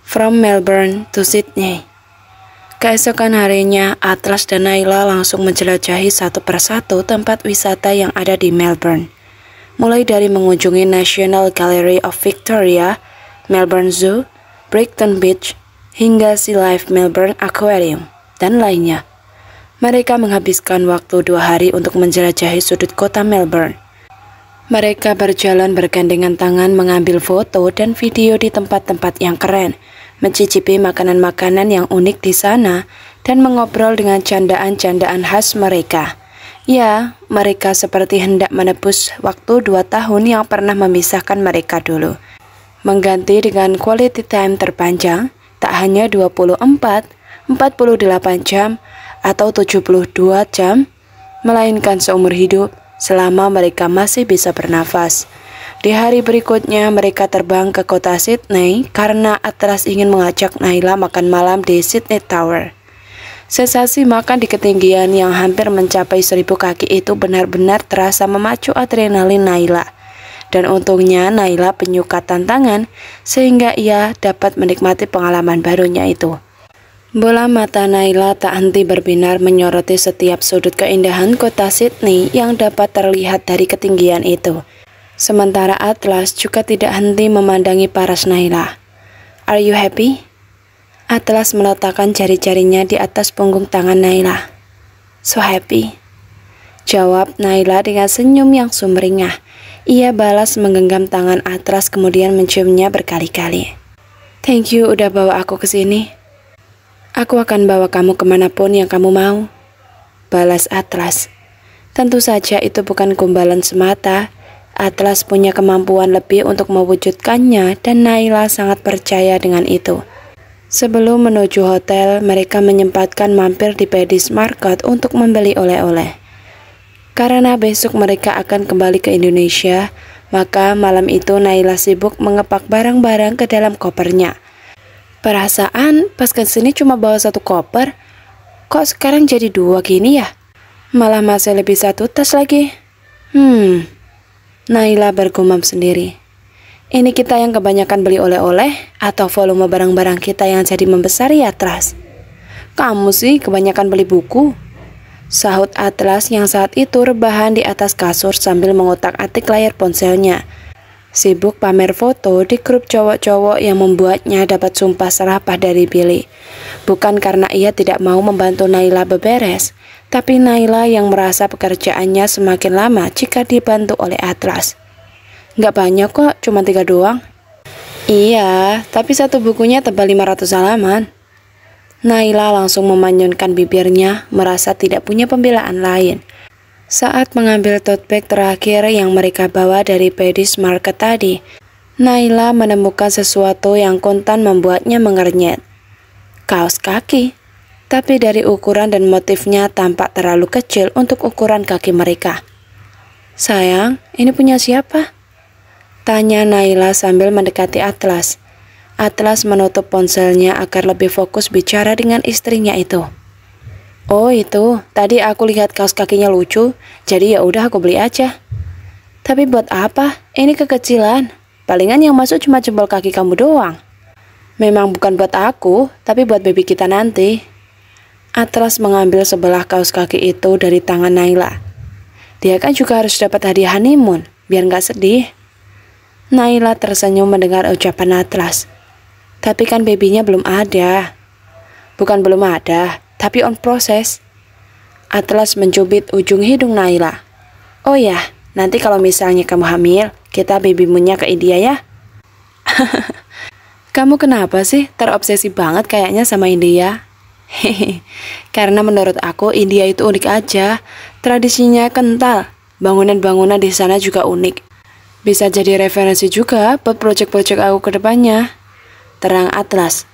From Melbourne to Sydney. Keesokan harinya, Atlas dan Naila langsung menjelajahi satu persatu tempat wisata yang ada di Melbourne. Mulai dari mengunjungi National Gallery of Victoria, Melbourne Zoo, Brighton Beach, hingga Sea Life Melbourne Aquarium, dan lainnya. Mereka menghabiskan waktu 2 hari untuk menjelajahi sudut kota Melbourne. Mereka berjalan bergandengan tangan mengambil foto dan video di tempat-tempat yang keren, mencicipi makanan-makanan yang unik di sana, dan mengobrol dengan candaan-candaan khas mereka. Ya, mereka seperti hendak menebus waktu 2 tahun yang pernah memisahkan mereka dulu. Mengganti dengan quality time terpanjang, tak hanya 24, 48 jam, atau 72 jam, melainkan seumur hidup selama mereka masih bisa bernafas. Di hari berikutnya, mereka terbang ke kota Sydney karena Atlas ingin mengajak Naila makan malam di Sydney Tower. Sensasi makan di ketinggian yang hampir mencapai 1000 kaki itu benar-benar terasa memacu adrenalin Naila. Dan untungnya Naila penyuka tantangan, sehingga ia dapat menikmati pengalaman barunya itu. Bola mata Naila tak henti berbinar menyoroti setiap sudut keindahan kota Sydney yang dapat terlihat dari ketinggian itu. Sementara Atlas juga tidak henti memandangi paras Naila. "Are you happy?" Atlas meletakkan jari-jarinya di atas punggung tangan Naila. "So happy," jawab Naila dengan senyum yang sumringah. Ia balas menggenggam tangan Atlas kemudian menciumnya berkali-kali. "Thank you udah bawa aku ke sini. Aku akan bawa kamu kemanapun yang kamu mau," balas Atlas. Tentu saja itu bukan gombalan semata. Atlas punya kemampuan lebih untuk mewujudkannya dan Naila sangat percaya dengan itu. Sebelum menuju hotel, mereka menyempatkan mampir di Paddy's Market untuk membeli oleh-oleh. Karena besok mereka akan kembali ke Indonesia, maka malam itu Naila sibuk mengepak barang-barang ke dalam kopernya. "Perasaan pas ke sini cuma bawa 1 koper, kok sekarang jadi 2 gini ya? Malah masih lebih 1 tas lagi." Naila bergumam sendiri. Ini kita yang kebanyakan beli oleh-oleh atau volume barang-barang kita yang jadi membesar ya, Atlas? "Kamu sih kebanyakan beli buku," sahut Atlas yang saat itu rebahan di atas kasur sambil mengotak-atik layar ponselnya. Sibuk pamer foto di grup cowok-cowok yang membuatnya dapat sumpah serapah dari Billy. Bukan karena ia tidak mau membantu Naila beberes, tapi Naila yang merasa pekerjaannya semakin lama jika dibantu oleh Atlas. "Nggak banyak kok, cuma 3 doang." "Iya, tapi satu bukunya tebal 500 halaman. Naila langsung memanyunkan bibirnya, merasa tidak punya pembelaan lain. Saat mengambil tote bag terakhir yang mereka bawa dari Paddy's Market tadi, Naila menemukan sesuatu yang kontan membuatnya mengernyit. Kaos kaki, tapi dari ukuran dan motifnya tampak terlalu kecil untuk ukuran kaki mereka. "Sayang, ini punya siapa?" tanya Naila sambil mendekati Atlas. Atlas menutup ponselnya agar lebih fokus bicara dengan istrinya itu. "Oh itu, tadi aku lihat kaos kakinya lucu, jadi ya udah aku beli aja." "Tapi buat apa? Ini kekecilan. Palingan yang masuk cuma jempol kaki kamu doang." "Memang bukan buat aku, tapi buat baby kita nanti." Atlas mengambil sebelah kaos kaki itu dari tangan Naila. "Dia kan juga harus dapat hadiah honeymoon, biar nggak sedih." Naila tersenyum mendengar ucapan Atlas. "Tapi kan babynya belum ada." "Bukan belum ada, tapi on proses." Atlas mencubit ujung hidung Naila. "Oh ya, nanti kalau misalnya kamu hamil, kita babymoonnya ke India ya." "Kamu kenapa sih terobsesi banget kayaknya sama India?" "Hehe, karena menurut aku India itu unik aja. Tradisinya kental, bangunan-bangunan di sana juga unik. Bisa jadi referensi juga buat proyek-proyek aku ke depannya," terang Atlas.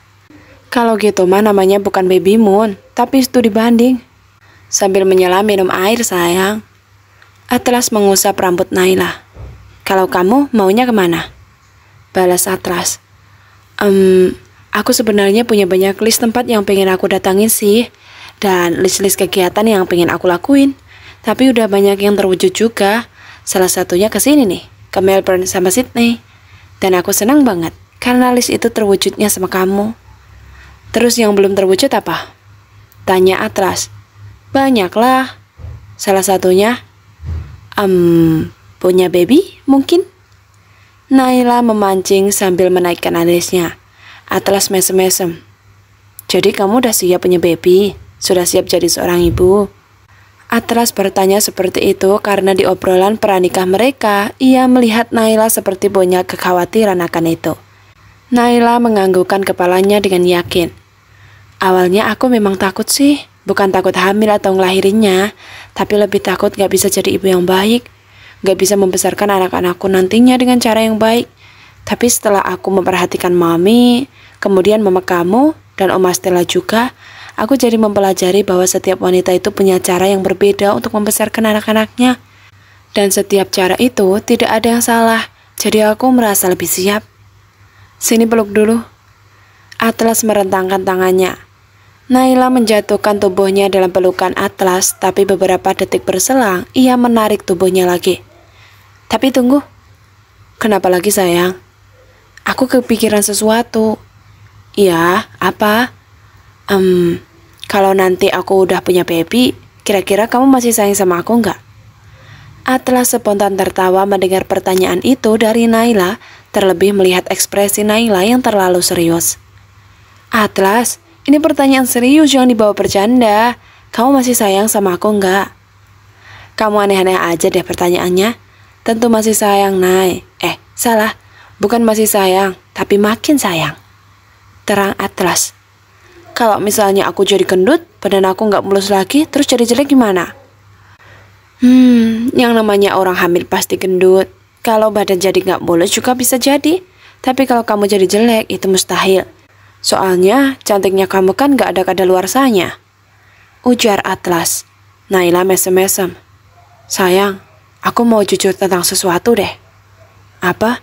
"Kalau gitu mah namanya bukan baby moon, tapi studi banding." Sambil menyelam minum air sayang. Atlas mengusap rambut Naila. "Kalau kamu maunya kemana?" balas Atlas. Aku sebenarnya punya banyak list tempat yang pengen aku datangin sih, dan list-list kegiatan yang pengen aku lakuin. Tapi udah banyak yang terwujud juga. Salah satunya ke sini nih, ke Melbourne sama Sydney. Dan aku senang banget karena list itu terwujudnya sama kamu. Terus yang belum terwujud apa? Tanya Atlas. Banyaklah. Salah satunya, punya baby mungkin? Naila memancing sambil menaikkan alisnya. Atlas mesem-mesem. Jadi kamu udah siap punya baby? Sudah siap jadi seorang ibu? Atlas bertanya seperti itu karena di obrolan pranikah mereka, ia melihat Naila seperti punya kekhawatiran akan itu. Naila menganggukkan kepalanya dengan yakin. Awalnya aku memang takut sih, bukan takut hamil atau ngelahirinnya, tapi lebih takut gak bisa jadi ibu yang baik, gak bisa membesarkan anak-anakku nantinya dengan cara yang baik. Tapi setelah aku memperhatikan mami, kemudian mama kamu, dan Oma Stella juga, aku jadi mempelajari bahwa setiap wanita itu punya cara yang berbeda untuk membesarkan anak-anaknya. Dan setiap cara itu tidak ada yang salah, jadi aku merasa lebih siap. Sini peluk dulu. Atlas merentangkan tangannya. Naila menjatuhkan tubuhnya dalam pelukan Atlas, tapi beberapa detik berselang, ia menarik tubuhnya lagi. Tapi tunggu. Kenapa lagi sayang? Aku kepikiran sesuatu. Iya, apa? Kalau nanti aku udah punya baby, kira-kira kamu masih sayang sama aku nggak? Atlas spontan tertawa mendengar pertanyaan itu dari Naila, terlebih melihat ekspresi Naila yang terlalu serius. Atlas, ini pertanyaan serius, jangan dibawa bercanda. Kamu masih sayang sama aku nggak? Kamu aneh-aneh aja deh pertanyaannya. Tentu masih sayang, Nay. Salah. Bukan masih sayang, tapi makin sayang. Terang Atlas. Kalau misalnya aku jadi gendut, badan aku nggak mulus lagi, terus jadi jelek gimana? Yang namanya orang hamil pasti gendut. Kalau badan jadi nggak mulus juga bisa jadi. Tapi kalau kamu jadi jelek, itu mustahil. Soalnya cantiknya kamu kan nggak ada kadaluarsanya. Ujar Atlas. Naila mesem-mesem. Sayang, aku mau jujur tentang sesuatu deh. Apa?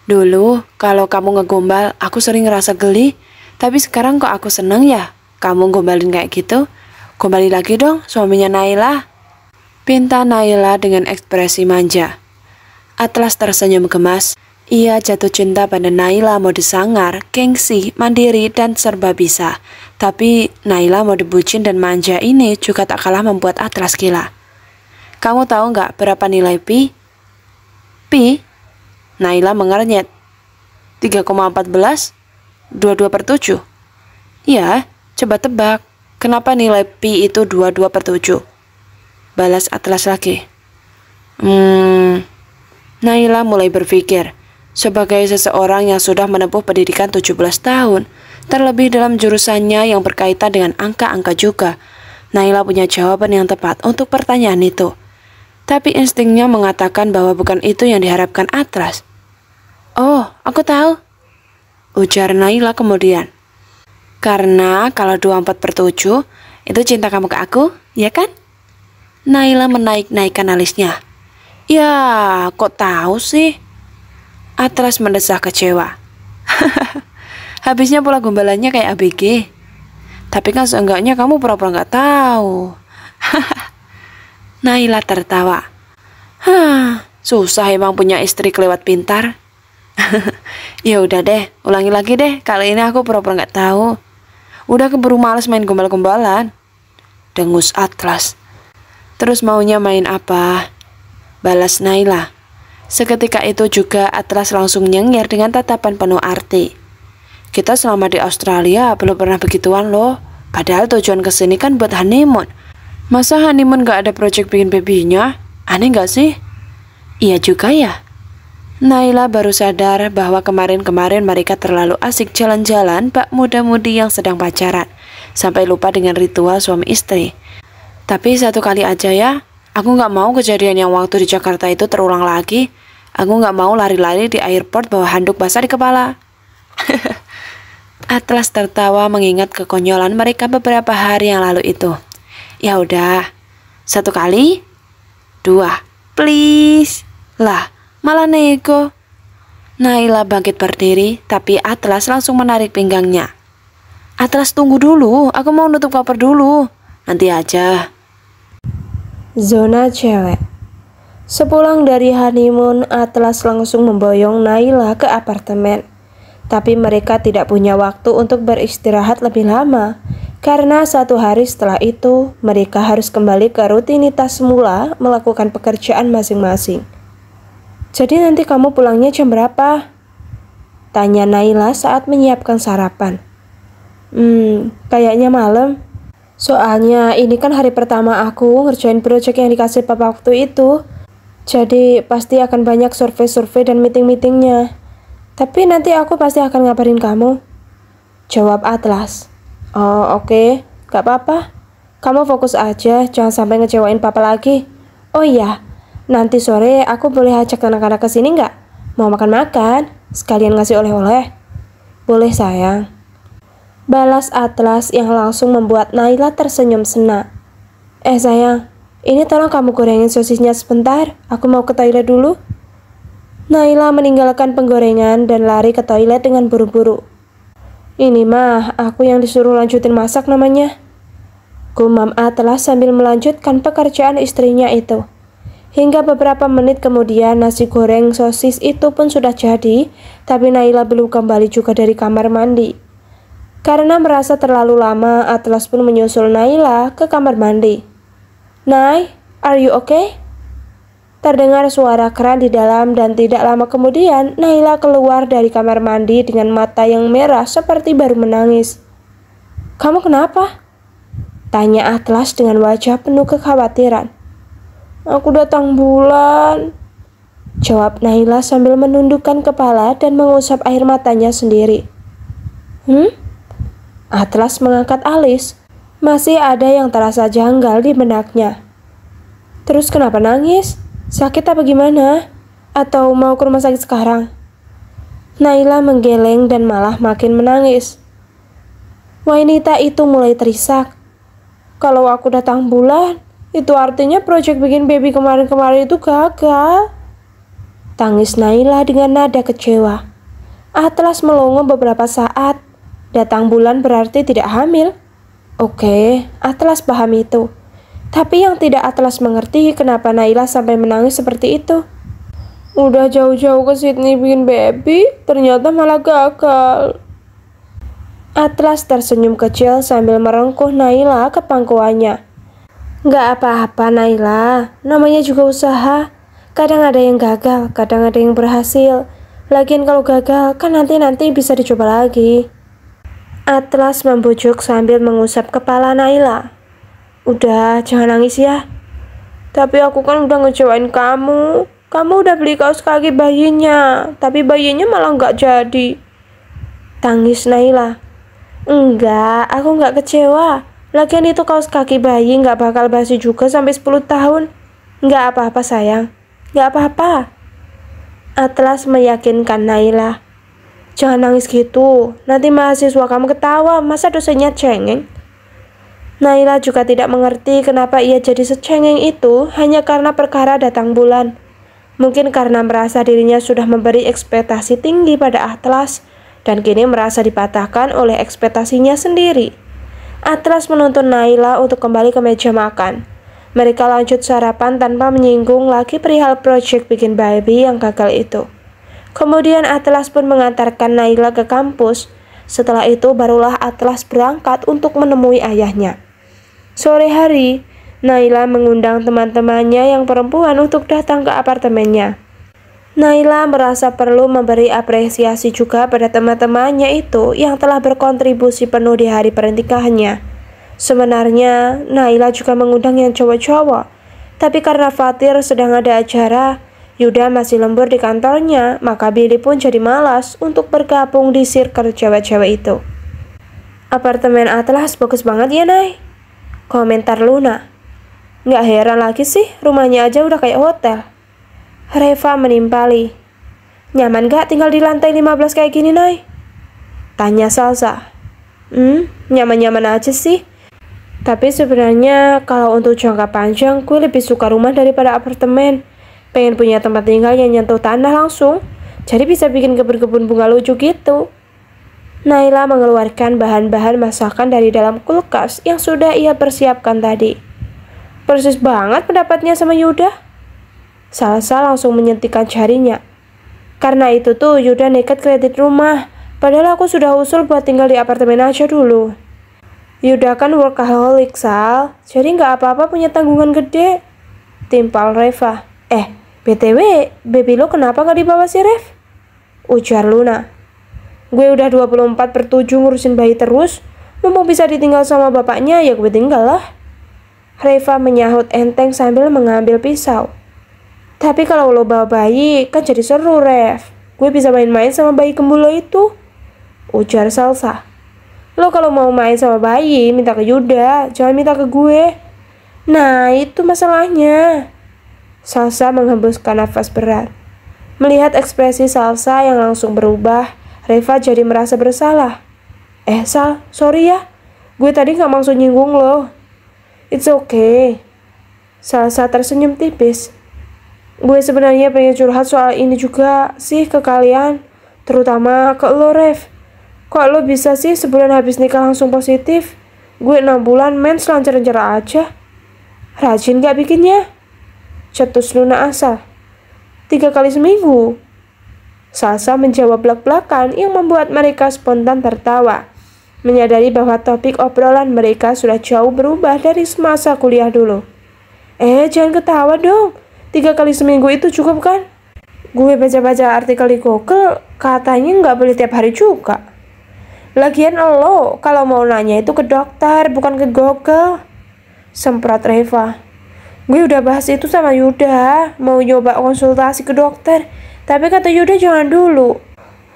Dulu, kalau kamu ngegombal, aku sering ngerasa geli. Tapi sekarang kok aku seneng ya? Kamu gombalin kayak gitu? Gombali lagi dong, suaminya Naila. Pinta Naila dengan ekspresi manja. Atlas tersenyum gemas. Ia jatuh cinta pada Naila mode sangar, gengsi, mandiri, dan serba bisa. Tapi Naila mode bucin dan manja ini juga tak kalah membuat Atlas gila. Kamu tahu nggak berapa nilai pi? Pi? Naila mengernyet. 3,14? 22/7? Iya, coba tebak. Kenapa nilai pi itu 22/7? Balas Atlas lagi. Naila mulai berpikir. Sebagai seseorang yang sudah menempuh pendidikan 17 tahun, terlebih dalam jurusannya yang berkaitan dengan angka-angka juga, Naila punya jawaban yang tepat untuk pertanyaan itu. Tapi instingnya mengatakan bahwa bukan itu yang diharapkan Atlas. Oh, aku tahu. Ujar Naila kemudian. Karena kalau 24/7 itu cinta kamu ke aku, ya kan? Naila menaik-naikkan alisnya. Ya, kok tahu sih? Atlas mendesah kecewa. Habisnya pola gombalannya kayak ABG. Tapi kan seenggaknya kamu pura-pura nggak tahu. Naila tertawa. Susah emang punya istri kelewat pintar. Ya udah deh, ulangi lagi deh. Kali ini aku pura-pura nggak tahu. Udah keburu males main gombal-gombalan. Dengus Atlas. Terus maunya main apa? Balas Naila. Seketika itu juga Atlas langsung nyengir dengan tatapan penuh arti. Kita selama di Australia belum pernah begituan loh. Padahal tujuan kesini kan buat honeymoon. Masa honeymoon gak ada project bikin babynya? Aneh gak sih? Iya juga ya. Naila baru sadar bahwa kemarin-kemarin mereka terlalu asik jalan-jalan bak muda-mudi yang sedang pacaran. Sampai lupa dengan ritual suami istri. Tapi satu kali aja ya. Aku gak mau kejadian yang waktu di Jakarta itu terulang lagi. Aku gak mau lari-lari di airport bawa handuk basah di kepala. Atlas tertawa mengingat kekonyolan mereka beberapa hari yang lalu itu. Ya udah, 1 kali, 2, please. Lah, malah nego. Naila bangkit berdiri, tapi Atlas langsung menarik pinggangnya. Atlas tunggu dulu, aku mau nutup koper dulu. Nanti aja. Zona cewek. Sepulang dari honeymoon, Atlas langsung memboyong Naila ke apartemen. Tapi mereka tidak punya waktu untuk beristirahat lebih lama, karena 1 hari setelah itu mereka harus kembali ke rutinitas semula melakukan pekerjaan masing-masing. "Jadi nanti kamu pulangnya jam berapa?" tanya Naila saat menyiapkan sarapan. Kayaknya malam. Soalnya ini kan hari pertama aku ngerjain proyek yang dikasih papa waktu itu. Jadi pasti akan banyak survei-survei dan meeting-meetingnya. Tapi nanti aku pasti akan ngabarin kamu, jawab Atlas. "Oh oke, gak apa-apa. Kamu fokus aja, jangan sampai ngecewain papa lagi. Oh iya, nanti sore aku boleh ajak anak-anak ke sini nggak? Mau makan-makan, sekalian ngasih oleh-oleh." "Boleh sayang," balas Atlas yang langsung membuat Naila tersenyum senang. Sayang, ini tolong kamu gorengin sosisnya sebentar, aku mau ke toilet dulu." Naila meninggalkan penggorengan dan lari ke toilet dengan buru-buru. "Ini mah, aku yang disuruh lanjutin masak namanya," gumam Atlas sambil melanjutkan pekerjaan istrinya itu. Hingga beberapa menit kemudian nasi goreng sosis itu pun sudah jadi, tapi Naila belum kembali juga dari kamar mandi. Karena merasa terlalu lama, Atlas pun menyusul Naila ke kamar mandi. "Nay, are you okay?" Terdengar suara keran di dalam dan tidak lama kemudian Naila keluar dari kamar mandi dengan mata yang merah seperti baru menangis. "Kamu kenapa?" tanya Atlas dengan wajah penuh kekhawatiran. "Aku datang bulan," jawab Naila sambil menundukkan kepala dan mengusap air matanya sendiri. Atlas mengangkat alis. Masih ada yang terasa janggal di benaknya. "Terus kenapa nangis? Sakit apa gimana? Atau mau ke rumah sakit sekarang?" Naila menggeleng dan malah makin menangis. Wanita itu mulai terisak. "Kalau aku datang bulan, itu artinya proyek bikin baby kemarin-kemarin itu gagal," tangis Naila dengan nada kecewa. Atlas melongo beberapa saat. Datang bulan berarti tidak hamil. Oke, Atlas paham itu. Tapi yang tidak Atlas mengerti kenapa Naila sampai menangis seperti itu. Udah jauh-jauh ke Sydney bikin baby, ternyata malah gagal. Atlas tersenyum kecil sambil merengkuh Naila ke pangkuannya. "Gak apa-apa Naila, namanya juga usaha. Kadang ada yang gagal, kadang ada yang berhasil. Lagian kalau gagal, kan nanti bisa dicoba lagi." Atlas membujuk sambil mengusap kepala Naila. "Udah, jangan nangis ya. Tapi aku kan udah ngecewain kamu. Kamu udah beli kaos kaki bayinya, tapi bayinya malah nggak jadi," tangis Naila. "Enggak, aku nggak kecewa. Lagian itu kaos kaki bayi nggak bakal basi juga sampai 10 tahun. Nggak apa-apa sayang, nggak apa-apa," Atlas meyakinkan Naila. "Jangan nangis gitu, nanti mahasiswa kamu ketawa, masa dosennya cengeng." Naila juga tidak mengerti kenapa ia jadi secengeng itu hanya karena perkara datang bulan. Mungkin karena merasa dirinya sudah memberi ekspektasi tinggi pada Atlas dan kini merasa dipatahkan oleh ekspektasinya sendiri. Atlas menuntun Naila untuk kembali ke meja makan. Mereka lanjut sarapan tanpa menyinggung lagi perihal proyek bikin baby yang gagal itu. Kemudian Atlas pun mengantarkan Naila ke kampus. Setelah itu barulah Atlas berangkat untuk menemui ayahnya. Sore hari, Naila mengundang teman-temannya yang perempuan untuk datang ke apartemennya. Naila merasa perlu memberi apresiasi juga pada teman-temannya itu yang telah berkontribusi penuh di hari pernikahannya. Sebenarnya, Naila juga mengundang yang cowok-cowok, tapi karena Fatir sedang ada acara, Yuda masih lembur di kantornya, maka Billy pun jadi malas untuk bergabung di circle cewek-cewek itu. "Apartemen Atlas bagus banget ya, Nay," komentar Luna. "Nggak heran lagi sih, rumahnya aja udah kayak hotel," Reva menimpali. "Nyaman gak tinggal di lantai 15 kayak gini, Nay?" tanya Salsa. Nyaman-nyaman aja sih. Tapi sebenarnya kalau untuk jangka panjang, gue lebih suka rumah daripada apartemen. Pengen punya tempat tinggal yang nyentuh tanah langsung, jadi bisa bikin kebun-kebun bunga lucu gitu." Naila mengeluarkan bahan-bahan masakan dari dalam kulkas yang sudah ia persiapkan tadi. "Persis banget pendapatnya sama Yuda," Salsa langsung menyentikkan jarinya. Karena itu tuh Yuda nekat kredit rumah. Padahal aku sudah usul buat tinggal di apartemen aja dulu. Yuda kan workaholic, Sal. Jadi nggak apa-apa punya tanggungan gede. Timpal Reva. BTW, baby lo kenapa nggak dibawa si Rev? Ujar Luna. Gue udah 24/7 ngurusin bayi terus. Mumpung bisa ditinggal sama bapaknya, ya gue tinggal lah. Reva menyahut enteng sambil mengambil pisau. Tapi kalau lo bawa bayi, kan jadi seru, Rev. Gue bisa main-main sama bayi kembul lo itu. Ujar Salsa. Lo kalau mau main sama bayi, minta ke Yuda, jangan minta ke gue. Nah, itu masalahnya. Salsa menghembuskan nafas berat. Melihat ekspresi Salsa yang langsung berubah, Reva jadi merasa bersalah. Sal, sorry ya. Gue tadi gak maksud nyinggung lo. It's okay. Salsa tersenyum tipis. Gue sebenarnya pengen curhat soal ini juga sih ke kalian. Terutama ke lo, Rev. Kok lo bisa sih sebulan habis nikah langsung positif? Gue 6 bulan mens lancar-lancar aja. Rajin gak bikinnya? Cetus Luna asal. 3 kali seminggu. Salsa menjawab blak-blakan yang membuat mereka spontan tertawa. Menyadari bahwa topik obrolan mereka sudah jauh berubah dari semasa kuliah dulu. Jangan ketawa dong. 3 kali seminggu itu cukup kan? Gue baca-baca artikel di Google, katanya nggak boleh tiap hari juga. Lagian lo kalau mau nanya itu ke dokter, bukan ke Google. Semprot Reva. Gue udah bahas itu sama Yuda, mau nyoba konsultasi ke dokter. Tapi kata Yuda jangan dulu.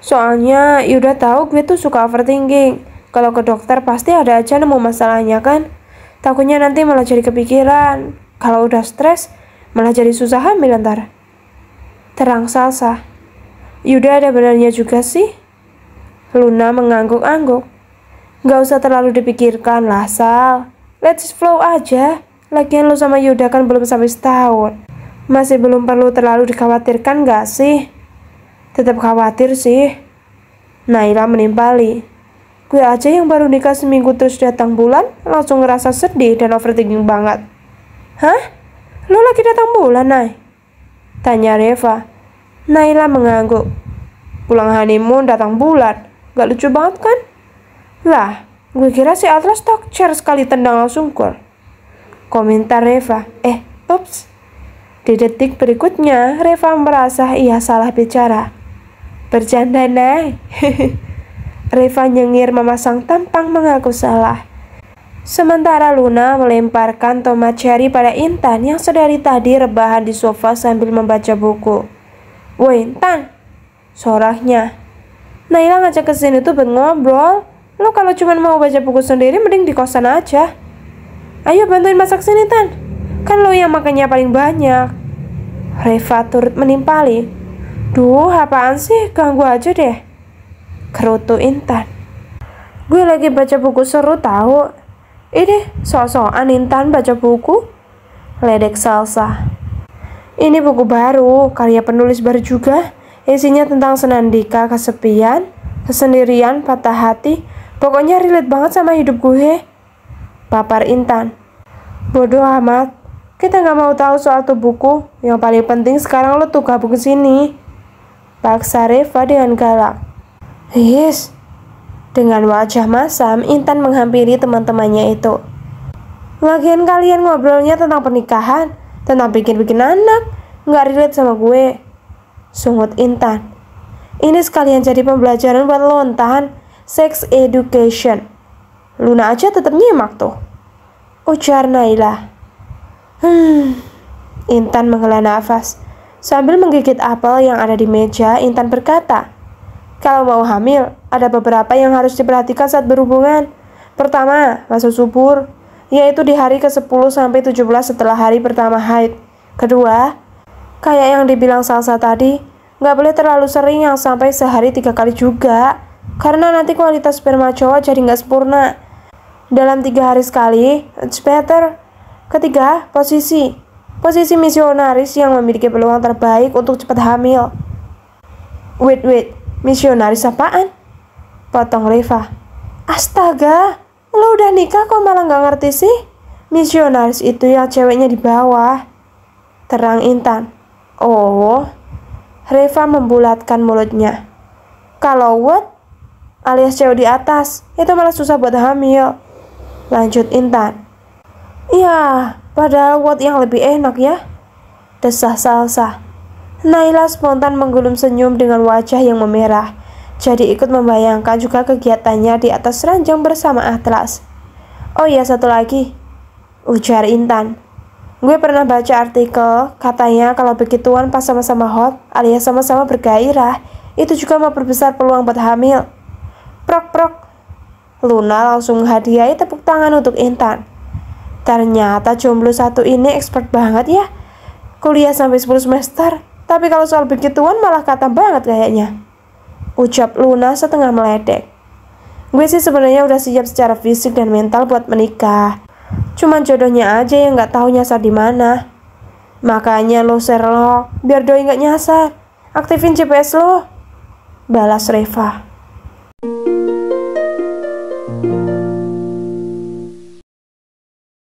Soalnya Yuda tahu gue tuh suka overthinking. Kalau ke dokter pasti ada aja nemu masalahnya kan. Takutnya nanti malah jadi kepikiran. Kalau udah stres, malah jadi susah hamil ntar. Terang Salsa. Yuda ada benarnya juga sih. Luna mengangguk-angguk. Gak usah terlalu dipikirkan lah, Sal. Let's flow aja. Lagian lu sama Yuda kan belum sampai setahun. Masih belum perlu terlalu dikhawatirkan gak sih? Tetap khawatir sih. Naila menimpali. Gue aja yang baru nikah seminggu terus datang bulan, langsung ngerasa sedih dan overthinking banget. Hah? Lu lagi datang bulan, Nay? Tanya Reva. Naila mengangguk. Pulang honeymoon datang bulan. Gak lucu banget kan? Lah, gue kira si Atlas talk-chair sekali tendang langsung gol. Komentar Reva. Ups. Di detik berikutnya, Reva merasa ia salah bicara. Bercanda, Nay. Reva nyengir memasang tampang mengaku salah. Sementara Luna melemparkan tomat cherry pada Intan yang sedari tadi rebahan di sofa sambil membaca buku. Woi Intan, soraknya. Naila ngajak ke sini tuh buat ngobrol. Lo kalau cuma mau baca buku sendiri mending di kosan aja. Ayo bantuin masak sini Tan. Kan lo yang makannya paling banyak. Reva turut menimpali. Duh, apaan sih? Ganggu aja deh. Kerutu Intan. Gue lagi baca buku seru tahu. Ini sok-sokan Intan baca buku. Ledek Salsa. Ini buku baru, karya penulis baru juga. Isinya tentang senandika, kesepian, kesendirian, patah hati. Pokoknya relate banget sama hidup gue. Papar Intan. Bodoh amat. Kita gak mau tahu soal tuh buku. Yang paling penting sekarang lo tuh gabung ke sini. Paksa Reva dengan galak. Yes. Dengan wajah masam, Intan menghampiri teman-temannya itu. Lagian kalian ngobrolnya tentang pernikahan, tentang bikin-bikin anak, nggak relate sama gue. Sungut Intan. Ini sekalian jadi pembelajaran buat lontan, sex education. Luna aja tetap nyimak tuh. Ujar Naila. Intan menghela nafas. Sambil menggigit apel yang ada di meja, Intan berkata, kalau mau hamil, ada beberapa yang harus diperhatikan saat berhubungan. Pertama, masa subur, yaitu di hari ke-10 sampai 17 setelah hari pertama haid. Kedua, kayak yang dibilang Salsa tadi, nggak boleh terlalu sering yang sampai sehari 3 kali juga, karena nanti kualitas sperma cowok jadi nggak sempurna. Dalam 3 hari sekali, it's better. Ketiga, posisi misionaris yang memiliki peluang terbaik untuk cepat hamil. Wait. Misionaris apaan? Potong Reva. Astaga, lo udah nikah kok malah gak ngerti sih? Misionaris itu yang ceweknya di bawah. Terang Intan. Oh, Reva membulatkan mulutnya. Kalau what? Alias cewek di atas, itu malah susah buat hamil. Lanjut Intan. Ya, padahal what yang lebih enak ya, desah Salsa. Naila spontan menggulung senyum dengan wajah yang memerah. Jadi ikut membayangkan juga kegiatannya di atas ranjang bersama Atlas. Oh iya, satu lagi, ujar Intan. Gue pernah baca artikel, katanya kalau begituan pas sama-sama hot, alias sama-sama bergairah, itu juga memperbesar peluang buat hamil. Prok prok. Luna langsung menghadiahi tepuk tangan untuk Intan. Ternyata jomblo satu ini expert banget ya. Kuliah sampai 10 semester, tapi kalau soal begituan malah kata banget kayaknya, ucap Luna setengah meledek. Gue sih sebenarnya udah siap secara fisik dan mental buat menikah. Cuman jodohnya aja yang nggak tahu nyasar di mana. Makanya lo Sherlock, biar doi nggak nyasar, aktifin GPS lo, balas Reva.